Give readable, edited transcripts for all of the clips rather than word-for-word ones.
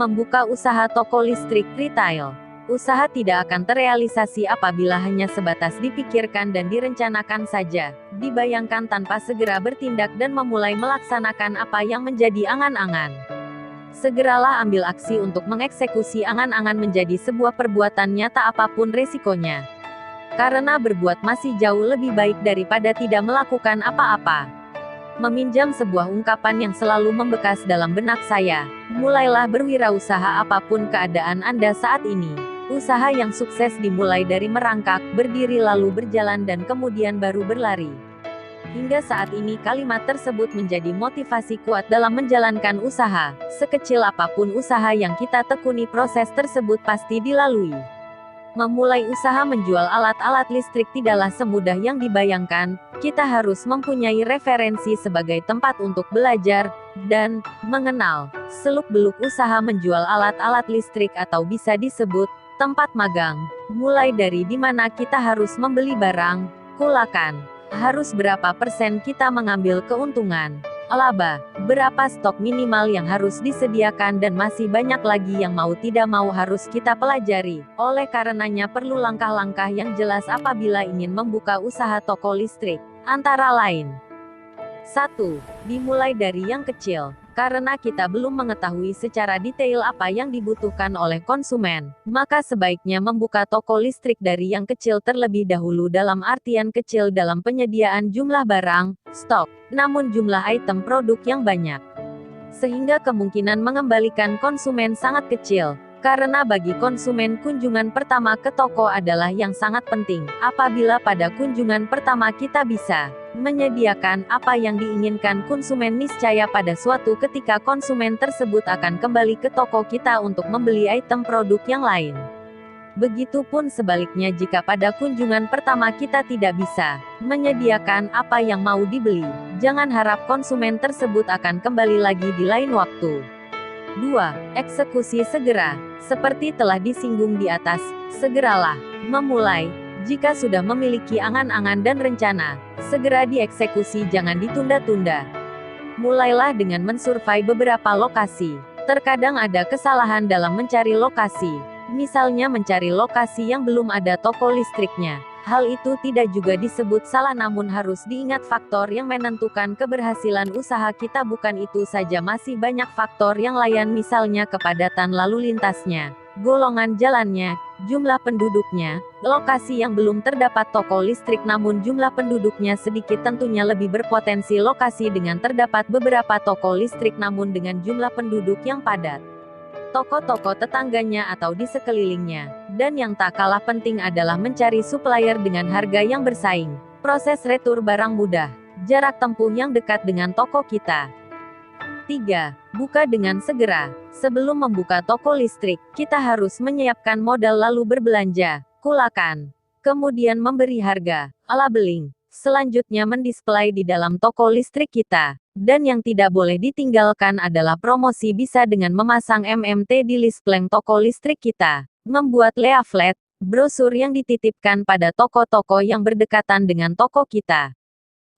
Membuka usaha toko listrik retail. Usaha tidak akan terrealisasi apabila hanya sebatas dipikirkan dan direncanakan saja, dibayangkan tanpa segera bertindak dan memulai melaksanakan apa yang menjadi angan-angan. Segeralah ambil aksi untuk mengeksekusi angan-angan menjadi sebuah perbuatan nyata apapun resikonya. Karena berbuat masih jauh lebih baik daripada tidak melakukan apa-apa. Meminjam sebuah ungkapan yang selalu membekas dalam benak saya, mulailah berwirausaha apapun keadaan Anda saat ini. Usaha yang sukses dimulai dari merangkak, berdiri lalu berjalan dan kemudian baru berlari. Hingga saat ini kalimat tersebut menjadi motivasi kuat dalam menjalankan usaha. Sekecil apapun usaha yang kita tekuni, proses tersebut pasti dilalui. Memulai usaha menjual alat-alat listrik tidaklah semudah yang dibayangkan. Kita harus mempunyai referensi sebagai tempat untuk belajar dan mengenal seluk-beluk usaha menjual alat-alat listrik atau bisa disebut tempat magang. Mulai dari di mana kita harus membeli barang, kulakan, harus berapa persen kita mengambil keuntungan, laba, berapa stok minimal yang harus disediakan dan masih banyak lagi yang mau tidak mau harus kita pelajari. Oleh karenanya perlu langkah-langkah yang jelas apabila ingin membuka usaha toko listrik. Antara lain, 1. Dimulai dari yang kecil. Karena kita belum mengetahui secara detail apa yang dibutuhkan oleh konsumen, maka sebaiknya membuka toko listrik dari yang kecil terlebih dahulu, dalam artian kecil dalam penyediaan jumlah barang, stok, namun jumlah item produk yang banyak. Sehingga kemungkinan mengembalikan konsumen sangat kecil. Karena bagi konsumen kunjungan pertama ke toko adalah yang sangat penting. Apabila pada kunjungan pertama kita bisa menyediakan apa yang diinginkan konsumen, niscaya pada suatu ketika konsumen tersebut akan kembali ke toko kita untuk membeli item produk yang lain. Begitupun sebaliknya, jika pada kunjungan pertama kita tidak bisa menyediakan apa yang mau dibeli, jangan harap konsumen tersebut akan kembali lagi di lain waktu. 2. Eksekusi segera. Seperti telah disinggung di atas, segeralah memulai. Jika sudah memiliki angan-angan dan rencana, segera dieksekusi, jangan ditunda-tunda. Mulailah dengan mensurvei beberapa lokasi. Terkadang ada kesalahan dalam mencari lokasi. Misalnya mencari lokasi yang belum ada toko listriknya. Hal itu tidak juga disebut salah, namun harus diingat faktor yang menentukan keberhasilan usaha kita bukan itu saja, masih banyak faktor yang lain, misalnya kepadatan lalu lintasnya, golongan jalannya, jumlah penduduknya. Lokasi yang belum terdapat toko listrik namun jumlah penduduknya sedikit tentunya lebih berpotensi lokasi dengan terdapat beberapa toko listrik namun dengan jumlah penduduk yang padat. Toko-toko tetangganya atau di sekelilingnya. Dan yang tak kalah penting adalah mencari supplier dengan harga yang bersaing. Proses retur barang mudah. Jarak tempuh yang dekat dengan toko kita. 3. Buka dengan segera. Sebelum membuka toko listrik, kita harus menyiapkan modal lalu berbelanja, kulakan. Kemudian memberi harga, labeling. Selanjutnya mendisplay di dalam toko listrik kita. Dan yang tidak boleh ditinggalkan adalah promosi, bisa dengan memasang MMT di display toko listrik kita. Membuat leaflet, brosur yang dititipkan pada toko-toko yang berdekatan dengan toko kita.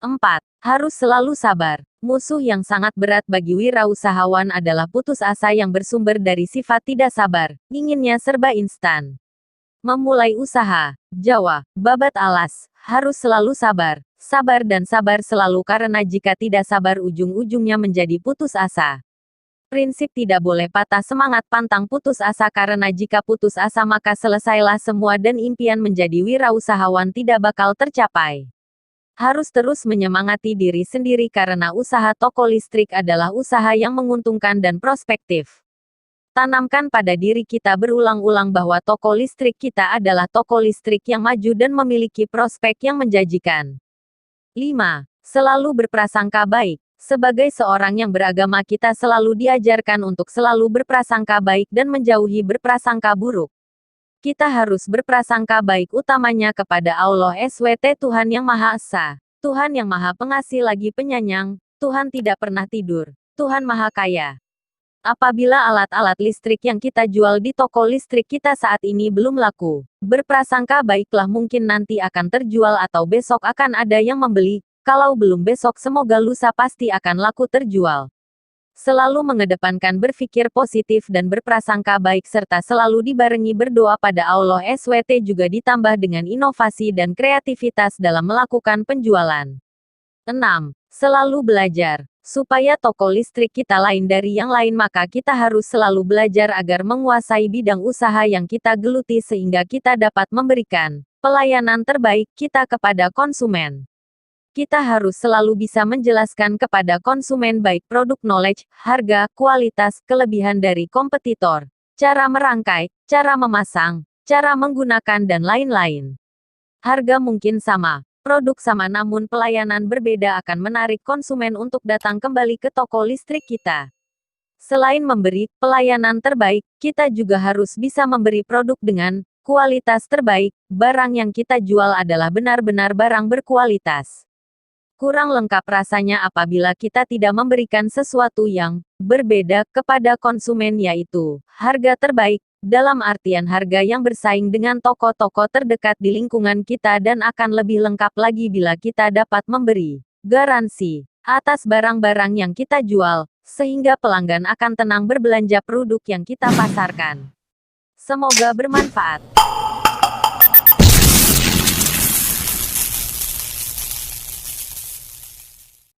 4. Harus selalu sabar. Musuh yang sangat berat bagi wirausahawan adalah putus asa yang bersumber dari sifat tidak sabar, inginnya serba instan. Memulai usaha, Jawa, babat alas, harus selalu sabar. Sabar dan sabar selalu, karena jika tidak sabar ujung-ujungnya menjadi putus asa. Prinsip tidak boleh patah semangat pantang putus asa, karena jika putus asa maka selesailah semua dan impian menjadi wirausahawan tidak bakal tercapai. Harus terus menyemangati diri sendiri karena usaha toko listrik adalah usaha yang menguntungkan dan prospektif. Tanamkan pada diri kita berulang-ulang bahwa toko listrik kita adalah toko listrik yang maju dan memiliki prospek yang menjanjikan. 5. Selalu berprasangka baik. Sebagai seorang yang beragama, kita selalu diajarkan untuk selalu berprasangka baik dan menjauhi berprasangka buruk. Kita harus berprasangka baik utamanya kepada Allah SWT, Tuhan yang Maha Esa, Tuhan yang Maha Pengasih lagi Penyayang, Tuhan tidak pernah tidur, Tuhan Maha Kaya. Apabila alat-alat listrik yang kita jual di toko listrik kita saat ini belum laku, berprasangka baiklah, mungkin nanti akan terjual atau besok akan ada yang membeli. Kalau belum besok semoga lusa pasti akan laku terjual. Selalu mengedepankan berpikir positif dan berprasangka baik serta selalu dibarengi berdoa pada Allah SWT juga ditambah dengan inovasi dan kreativitas dalam melakukan penjualan. 6. Selalu belajar. Supaya toko listrik kita lain dari yang lain maka kita harus selalu belajar agar menguasai bidang usaha yang kita geluti sehingga kita dapat memberikan pelayanan terbaik kita kepada konsumen. Kita harus selalu bisa menjelaskan kepada konsumen baik produk knowledge, harga, kualitas, kelebihan dari kompetitor, cara merangkai, cara memasang, cara menggunakan dan lain-lain. Harga mungkin sama, produk sama namun pelayanan berbeda akan menarik konsumen untuk datang kembali ke toko listrik kita. Selain memberi pelayanan terbaik, kita juga harus bisa memberi produk dengan kualitas terbaik. Barang yang kita jual adalah benar-benar barang berkualitas. Kurang lengkap rasanya apabila kita tidak memberikan sesuatu yang berbeda kepada konsumen yaitu harga terbaik, dalam artian harga yang bersaing dengan toko-toko terdekat di lingkungan kita dan akan lebih lengkap lagi bila kita dapat memberi garansi atas barang-barang yang kita jual, sehingga pelanggan akan tenang berbelanja produk yang kita pasarkan. Semoga bermanfaat.